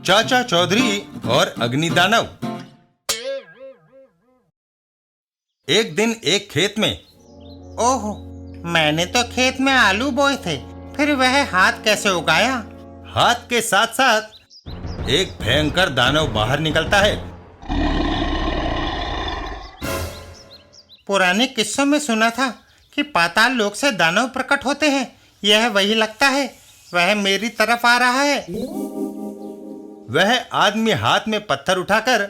चाचा चौधरी और अग्निदानव। एक दिन एक खेत में। ओहो, मैंने तो खेत में आलू बोए थे, फिर वह हाथ कैसे उगाया? हाथ के साथ साथ एक भयंकर दानव बाहर निकलता है। पुराने किस्सों में सुना था कि पाताल लोक से दानव प्रकट होते हैं। यह वही लगता है। वह मेरी तरफ आ रहा है। वह आदमी हाथ में पत्थर उठाकर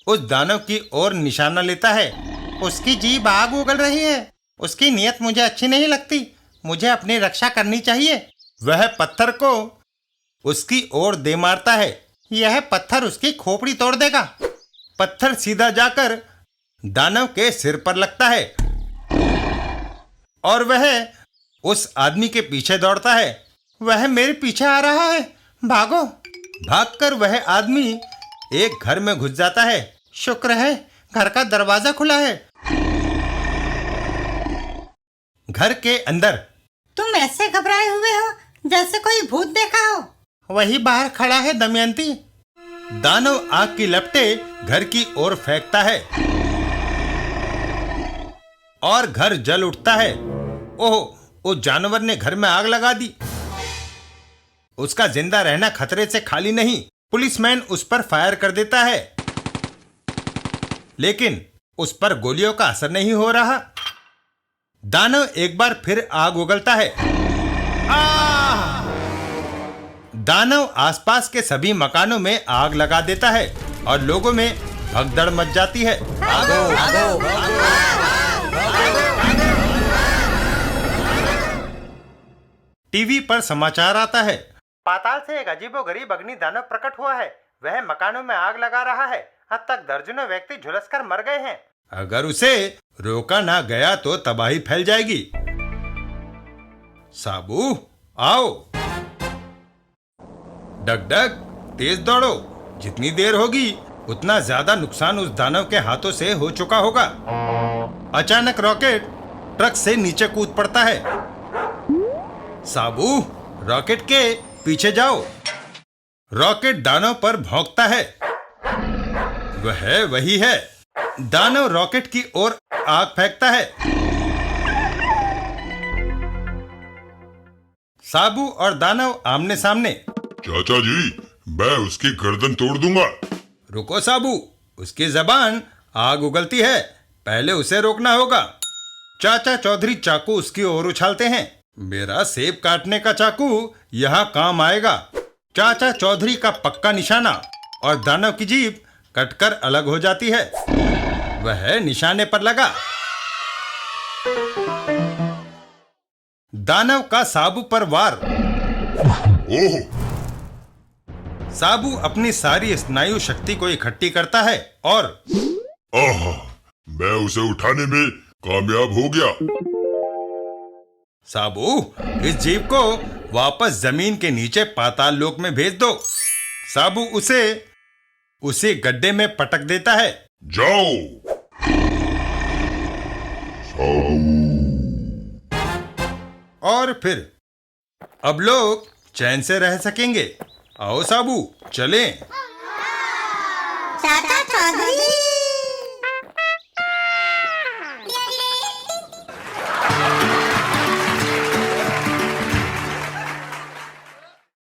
उस दानव की ओर निशाना लेता है। उसकी जीभ आग उगल रही है। उसकी नीयत मुझे अच्छी नहीं लगती। मुझे अपनी रक्षा करनी चाहिए। वह पत्थर को उसकी ओर दे मारता है। यह पत्थर उसकी खोपड़ी तोड़ देगा। पत्थर सीधा जाकर दानव के सिर पर लगता है और वह उस आदमी के पीछे दौड़ता है। वह मेरे पीछे आ रहा है, भागो। भागकर वह आदमी एक घर में घुस जाता है। शुक्र है घर का दरवाजा खुला है। घर के अंदर। तुम ऐसे घबराए हुए हो जैसे कोई भूत देखा हो। वही बाहर खड़ा है दमयंती। दानव आग की लपटे घर की ओर फेंकता है और घर जल उठता है। ओह, उस जानवर ने घर में आग लगा दी। उसका जिंदा रहना खतरे से खाली नहीं। पुलिसमैन उस पर फायर कर देता है, लेकिन उस पर गोलियों का असर नहीं हो रहा। दानव एक बार फिर आग उगलता है। दानव आसपास के सभी मकानों में आग लगा देता है और लोगों में भगदड़ मच जाती है। भागो, भागो, टीवी पर समाचार आता है। पाताल से एक अजीबोगरीब अग्नि दानव प्रकट हुआ है। वह मकानों में आग लगा रहा है। अब तक दर्जनों व्यक्ति झुलसकर मर गए हैं। अगर उसे रोका ना गया तो तबाही फैल जाएगी। साबू, आओ। डगडग, तेज दौड़ो। जितनी देर होगी उतना ज्यादा नुकसान उस दानव के हाथों से हो चुका होगा। अचानक रॉकेट ट्रक से नीचे कूद पड़ता है। साबू, रॉकेट के पीछे जाओ। रॉकेट दानव पर भौंकता है। वह वही है। दानव रॉकेट की ओर आग फेंकता है। साबू और दानव आमने सामने। चाचा जी, मैं उसकी गर्दन तोड़ दूंगा। रुको साबू, उसकी जबान आग उगलती है। पहले उसे रोकना होगा। चाचा चौधरी चाकू उसकी ओर उछालते हैं। मेरा सेब काटने का चाकू यहाँ काम आएगा। चाचा चौधरी का पक्का निशाना और दानव की जीभ कटकर अलग हो जाती है। वह निशाने पर लगा। दानव का साबू पर वार। ओह! साबू अपनी सारी स्नायु शक्ति को इकट्ठी करता है और आहा! मैं उसे उठाने में कामयाब हो गया। साबू, इस जीव को वापस जमीन के नीचे पाताल लोक में भेज दो। साबू उसे गड्ढे में पटक देता है। जाओ। और फिर अब लोग चैन से रह सकेंगे। आओ साबू, चलें। चाचा चौधरी।